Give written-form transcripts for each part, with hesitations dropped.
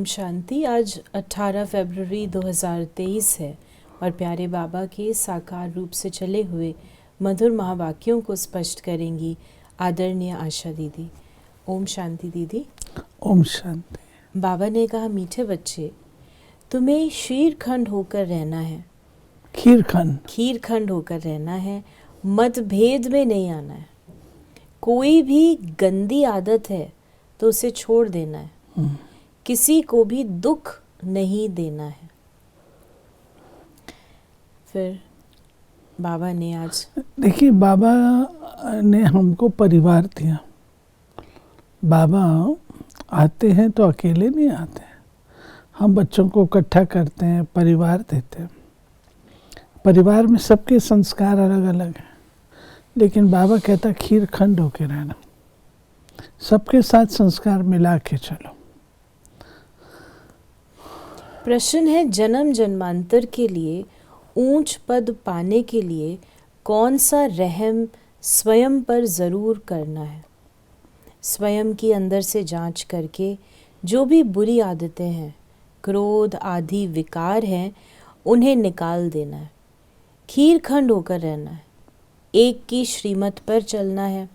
ओम शांति। आज 18 फरवरी 2023 है और प्यारे बाबा के साकार रूप से चले हुए मधुर महावाक्यों को स्पष्ट करेंगी आदरणीय आशा दीदी। ओम शांति दीदी। ओम शांति। बाबा ने कहा, मीठे बच्चे, तुम्हें शीरखंड होकर रहना है। खीरखंड होकर रहना है, मतभेद में नहीं आना है। कोई भी गंदी आदत है तो उसे छोड़ देना है। किसी को भी दुख नहीं देना है। फिर बाबा ने आज देखिए, बाबा ने हमको परिवार दिया। बाबा आते हैं तो अकेले नहीं आते हैं, हम बच्चों को इकट्ठा करते हैं, परिवार देते हैं। परिवार में सबके संस्कार अलग अलग हैं, लेकिन बाबा कहता खीरखंड होके रहना, सबके साथ संस्कार मिला के चलो। प्रश्न है, जन्म जन्मांतर के लिए ऊंच पद पाने के लिए कौन सा रहम स्वयं पर ज़रूर करना है। स्वयं की अंदर से जांच करके जो भी बुरी आदतें हैं, क्रोध आदि विकार हैं, उन्हें निकाल देना है। खीरखंड होकर रहना है, एक की श्रीमत पर चलना है,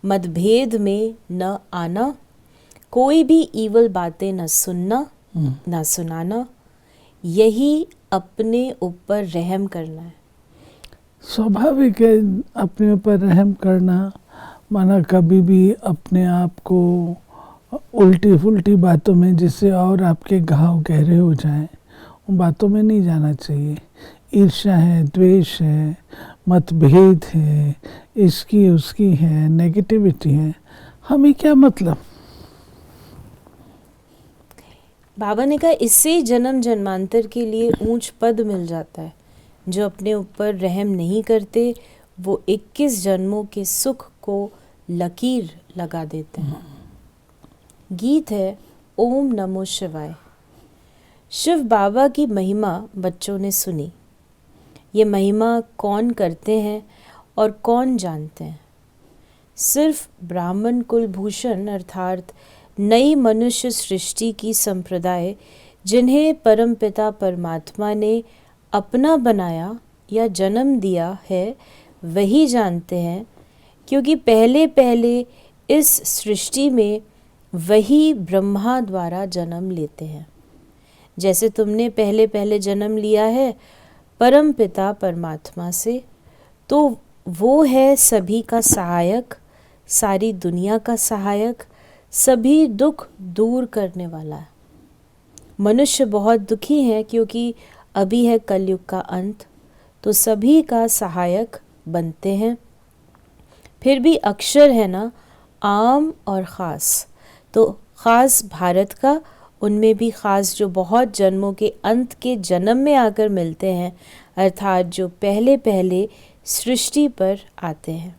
मतभेद में न आना, कोई भी ईवल बातें न सुनना ना सुनाना, यही अपने ऊपर रहम करना है। स्वाभाविक है अपने ऊपर रहम करना, माना कभी भी अपने आप को उल्टी फुल्टी बातों में, जिससे और आपके घाव गहरे हो जाएं, उन बातों में नहीं जाना चाहिए। ईर्ष्या है, द्वेष है, मतभेद है, इसकी उसकी है, नेगेटिविटी है, हमें क्या मतलब। बाबा ने कहा, इससे जन्म जन्मांतर के लिए ऊंच पद मिल जाता है। जो अपने ऊपर रहम नहीं करते वो 21 जन्मों के सुख को लकीर लगा देते हैं। गीत है ओम नमो शिवाय। शिव बाबा की महिमा बच्चों ने सुनी। ये महिमा कौन करते हैं और कौन जानते हैं? सिर्फ ब्राह्मण कुलभूषण अर्थात नई मनुष्य सृष्टि की संप्रदाय, जिन्हें परमपिता परमात्मा ने अपना बनाया या जन्म दिया है, वही जानते हैं, क्योंकि पहले पहले इस सृष्टि में वही ब्रह्मा द्वारा जन्म लेते हैं। जैसे तुमने पहले पहले जन्म लिया है परमपिता परमात्मा से, तो वो है सभी का सहायक, सारी दुनिया का सहायक, सभी दुख दूर करने वाला है। मनुष्य बहुत दुखी है क्योंकि अभी है कलयुग का अंत, तो सभी का सहायक बनते हैं। फिर भी अक्षर है ना, आम और ख़ास, तो ख़ास भारत का, उनमें भी ख़ास जो बहुत जन्मों के अंत के जन्म में आकर मिलते हैं, अर्थात जो पहले पहले सृष्टि पर आते हैं।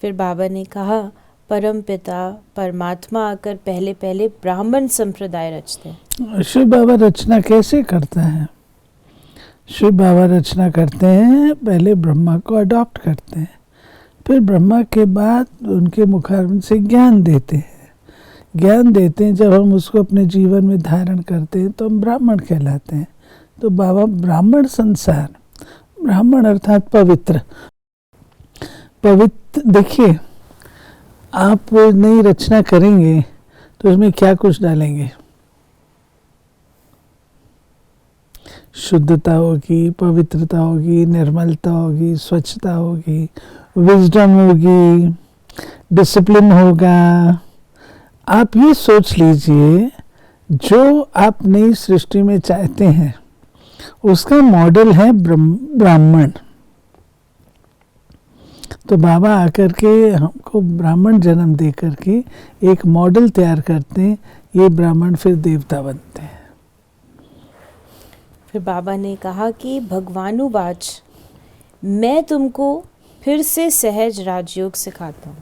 फिर बाबा ने कहा, परम पिता परमात्मा आकर पहले पहले ब्राह्मण संप्रदाय रचते हैं। शिव बाबा रचना कैसे करता है? शिव बाबा रचना करते हैं, पहले ब्रह्मा को अडॉप्ट करते हैं, फिर ब्रह्मा के बाद उनके मुखारविंद से ज्ञान देते हैं। ज्ञान देते हैं, जब हम उसको अपने जीवन में धारण करते हैं तो हम ब्राह्मण कहलाते हैं। तो बाबा ब्राह्मण संसार, ब्राह्मण अर्थात पवित्र। देखिए, आप नई रचना करेंगे तो उसमें क्या कुछ डालेंगे? शुद्धता होगी, पवित्रता होगी, निर्मलता होगी, स्वच्छता होगी, विजडम होगी, डिसिप्लिन होगा। आप ये सोच लीजिए, जो आप नई सृष्टि में चाहते हैं उसका मॉडल है ब्राह्मण। तो बाबा आकर के हमको ब्राह्मण जन्म दे करके एक मॉडल तैयार करते हैं, ये ब्राह्मण फिर देवता बनते हैं। फिर बाबा ने कहा कि भगवानुवाच, मैं तुमको फिर से सहज राजयोग सिखाता हूँ,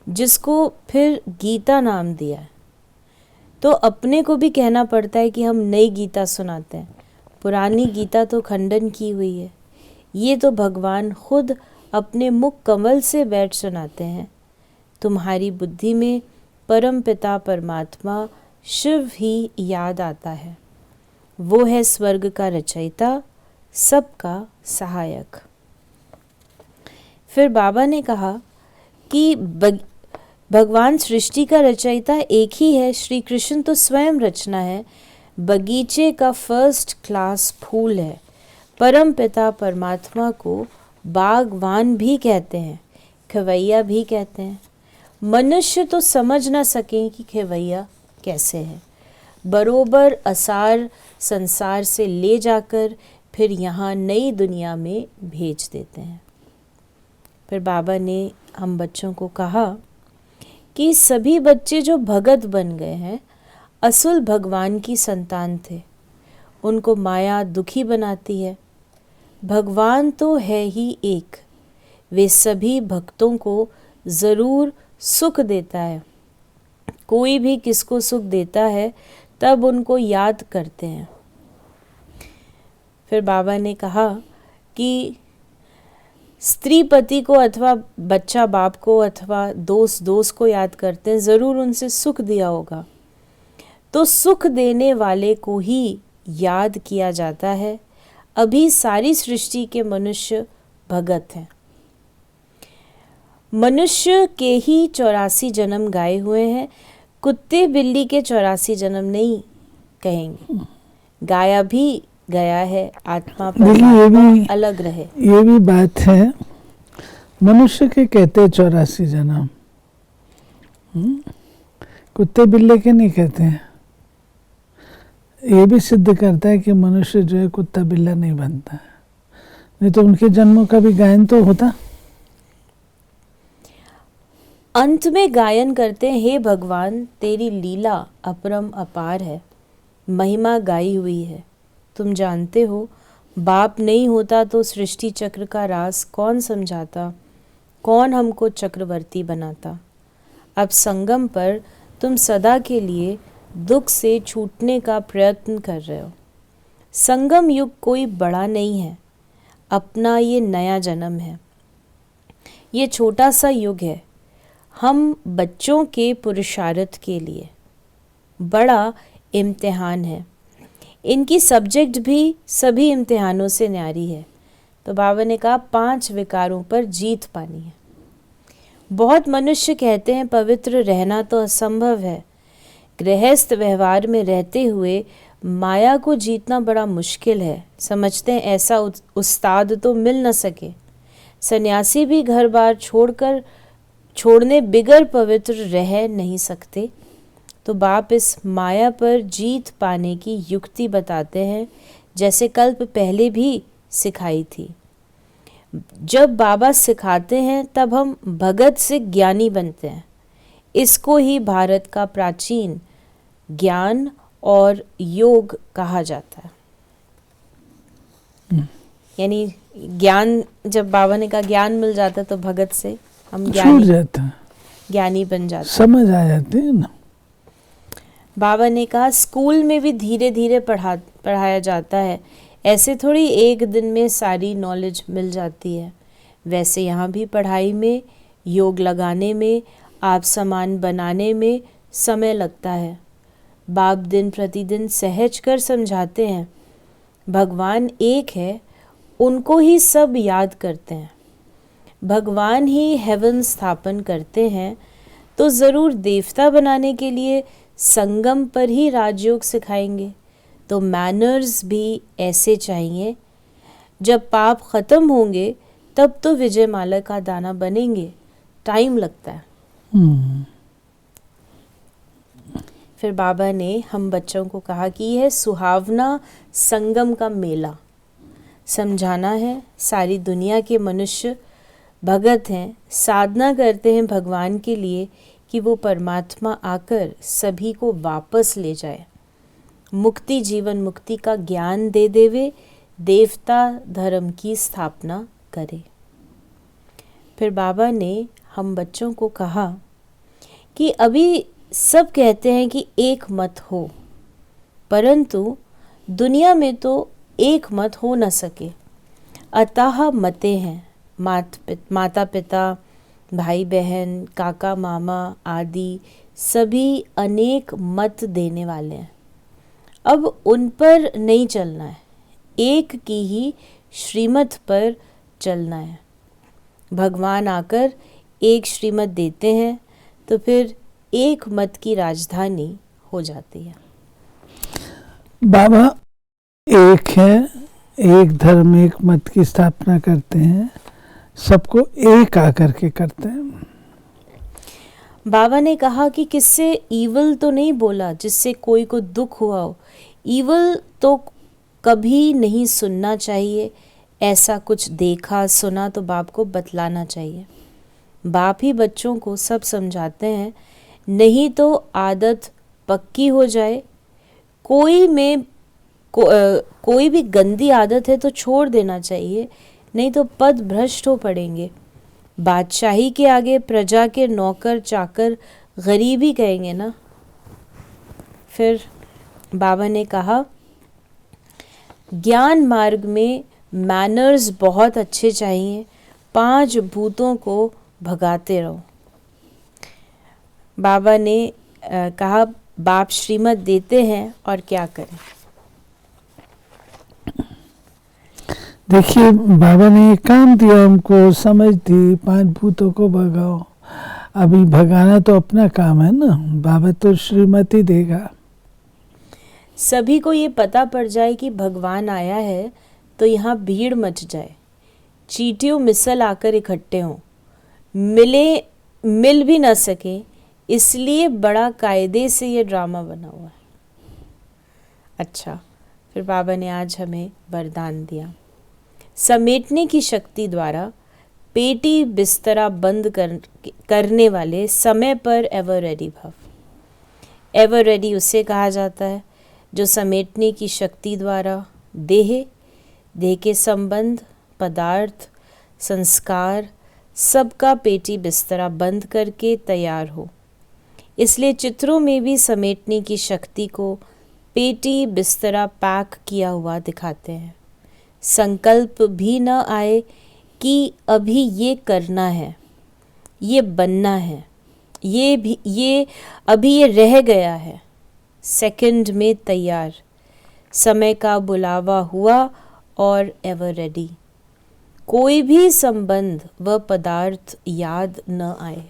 जिसको फिर गीता नाम दिया है। तो अपने को भी कहना पड़ता है कि हम नई गीता सुनाते हैं, पुरानी गीता तो खंडन की हुई है। ये तो भगवान खुद अपने मुख कमल से बैठ सुनाते हैं। तुम्हारी बुद्धि में परम पिता परमात्मा शिव ही याद आता है। वो है स्वर्ग का रचयिता, सबका सहायक। फिर बाबा ने कहा कि भगवान सृष्टि का रचयिता एक ही है, श्री कृष्ण तो स्वयं रचना है, बगीचे का फर्स्ट क्लास फूल है। परम पिता परमात्मा को बागवान भी कहते हैं, खवैया भी कहते हैं। मनुष्य तो समझ ना सकें कि खवैया कैसे है, बरोबर असार संसार से ले जाकर फिर यहाँ नई दुनिया में भेज देते हैं। फिर बाबा ने हम बच्चों को कहा कि सभी बच्चे जो भगत बन गए हैं असल भगवान की संतान थे। उनको माया दुखी बनाती है, भगवान तो है ही एक। वे सभी भक्तों को ज़रूर सुख देता है। कोई भी किसको सुख देता है तब उनको याद करते हैं। फिर बाबा ने कहा कि स्त्री पति को अथवा बच्चा बाप को अथवा दोस्त दोस्त को याद करते हैं, ज़रूर उनसे सुख दिया होगा। तो सुख देने वाले को ही याद किया जाता है। अभी सारी सृष्टि के मनुष्य भगत हैं। मनुष्य के ही 84 जन्म गाए हुए हैं, कुत्ते बिल्ली के 84 जन्म नहीं कहेंगे। गाया भी गया है, आत्मा परमात्मा अलग रहे। ये भी बात है, मनुष्य के कहते 84 जन्म, कुत्ते बिल्ले के नहीं कहते हैं। ये भी सिद्ध करता है कि मनुष्य जो है कुत्ता बिल्ला नहीं बनता है, नहीं तो उनके जन्मों का भी गायन तो होता। अंत में गायन करते हैं, हे भगवान तेरी लीला अपरम अपार है, महिमा गाई हुई है। तुम जानते हो बाप नहीं होता तो सृष्टि चक्र का राज कौन समझाता, कौन हमको चक्रवर्ती बनाता। अब संगम पर तुम सदा के लिए दुख से छूटने का प्रयत्न कर रहे हो। संगम युग कोई बड़ा नहीं है, अपना ये नया जन्म है। ये छोटा सा युग है हम बच्चों के पुरुषार्थ के लिए, बड़ा इम्तिहान है। इनकी सब्जेक्ट भी सभी इम्तिहानों से न्यारी है। तो बाबा ने कहा 5 विकारों पर जीत पानी है। बहुत मनुष्य कहते हैं पवित्र रहना तो असंभव है, गृहस्थ व्यवहार में रहते हुए माया को जीतना बड़ा मुश्किल है। समझते हैं ऐसा उस्ताद तो मिल न सके। सन्यासी भी घर बार छोड़ने बिगर पवित्र रह नहीं सकते। तो बाप इस माया पर जीत पाने की युक्ति बताते हैं, जैसे कल्प पहले भी सिखाई थी। जब बाबा सिखाते हैं तब हम भगत से ज्ञानी बनते हैं। इसको ही भारत का प्राचीन ज्ञान और योग कहा जाता है। यानी ज्ञान, जब बाबा ने कहा ज्ञान मिल जाता है तो भगत से हम ज्ञानी बन जाते, समझ आ जाते हैं ना। बाबा ने कहा स्कूल में भी धीरे धीरे पढ़ाया जाता है, ऐसे थोड़ी एक दिन में सारी नॉलेज मिल जाती है। वैसे यहाँ भी पढ़ाई में, योग लगाने में, आप सामान बनाने में समय लगता है। बाप दिन प्रतिदिन सहज कर समझाते हैं, भगवान एक है, उनको ही सब याद करते हैं। भगवान ही हेवन स्थापन करते हैं, तो ज़रूर देवता बनाने के लिए संगम पर ही राजयोग सिखाएंगे। तो मैनर्स भी ऐसे चाहिए। जब पाप ख़त्म होंगे तब तो विजय माला का दाना बनेंगे, टाइम लगता है। फिर बाबा ने हम बच्चों को कहा कि यह सुहावना संगम का मेला समझाना है। सारी दुनिया के मनुष्य भगत हैं, साधना करते हैं भगवान के लिए कि वो परमात्मा आकर सभी को वापस ले जाए, मुक्ति जीवन मुक्ति का ज्ञान दे देवे, देवता धर्म की स्थापना करे। फिर बाबा ने हम बच्चों को कहा कि अभी सब कहते हैं कि एक मत हो, परंतु दुनिया में तो एक मत हो न सके। अतः मते हैं, माता पिता, भाई बहन, काका मामा आदि सभी अनेक मत देने वाले हैं। अब उन पर नहीं चलना है, एक की ही श्रीमत पर चलना है। भगवान आकर एक श्रीमत देते हैं तो फिर एक मत की राजधानी हो जाती है। बाबा एक है, एक धर्म एक मत की स्थापना करते हैं, सबको एक आकर के करते हैं। बाबा ने कहा कि किससे ईवल तो नहीं बोला जिससे कोई को दुख हुआ हो। ईवल तो कभी नहीं सुनना चाहिए। ऐसा कुछ देखा सुना तो बाप को बतलाना चाहिए। बाप ही बच्चों को सब समझाते हैं, नहीं तो आदत पक्की हो जाए। कोई भी गंदी आदत है तो छोड़ देना चाहिए, नहीं तो पद भ्रष्ट हो पड़ेंगे। बादशाही के आगे प्रजा के नौकर चाकर गरीबी कहेंगे ना। फिर बाबा ने कहा, ज्ञान मार्ग में मैनर्स बहुत अच्छे चाहिए, 5 भूतों को भगाते रहो। बाबा ने कहा, बाप श्रीमत देते हैं और क्या करें। देखिए, बाबा ने एक काम दिया हमको, समझ दी, 5 भूतों को भगाओ। अभी भगाना तो अपना काम है ना, बाबा तो श्रीमती देगा। सभी को ये पता पड़ जाए कि भगवान आया है तो यहाँ भीड़ मच जाए, चींटियों मिसल आकर इकट्ठे हों, मिल भी ना सके, इसलिए बड़ा कायदे से ये ड्रामा बना हुआ है। अच्छा, फिर बाबा ने आज हमें वरदान दिया, समेटने की शक्ति द्वारा पेटी बिस्तरा बंद करने वाले समय पर एवर रेडी भव। एवर रेडी उसे कहा जाता है जो समेटने की शक्ति द्वारा देह के संबंध, पदार्थ, संस्कार सबका पेटी बिस्तरा बंद करके तैयार हो। इसलिए चित्रों में भी समेटने की शक्ति को पेटी बिस्तरा पैक किया हुआ दिखाते हैं। संकल्प भी न आए कि अभी ये करना है, ये बनना है, ये अभी ये रह गया है। सेकंड में तैयार, समय का बुलावा हुआ और एवर रेडी। कोई भी संबंध व पदार्थ याद न आए।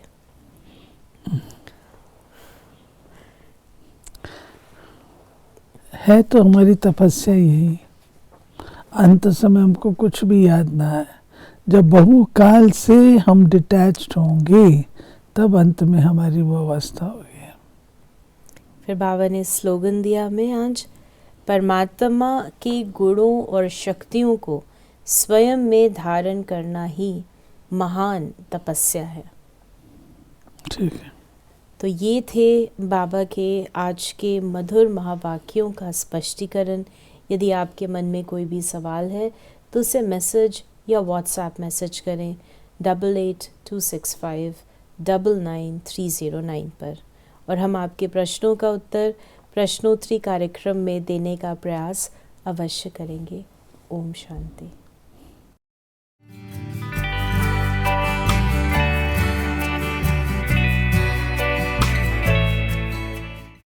है तो हमारी तपस्या यही, अंत समय हमको कुछ भी याद ना आए। जब बहुकाल से हम डिटैच्ड होंगे तब अंत में हमारी वो अवस्था होगी। फिर बाबा ने स्लोगन दिया हमें आज, परमात्मा के गुणों और शक्तियों को स्वयं में धारण करना ही महान तपस्या है। ठीक है। तो ये थे बाबा के आज के मधुर महावाक्यों का स्पष्टीकरण। यदि आपके मन में कोई भी सवाल है तो उसे मैसेज या व्हाट्सएप मैसेज करें 8826599309 पर, और हम आपके प्रश्नों का उत्तर प्रश्नोत्तरी कार्यक्रम में देने का प्रयास अवश्य करेंगे। ओम शांति।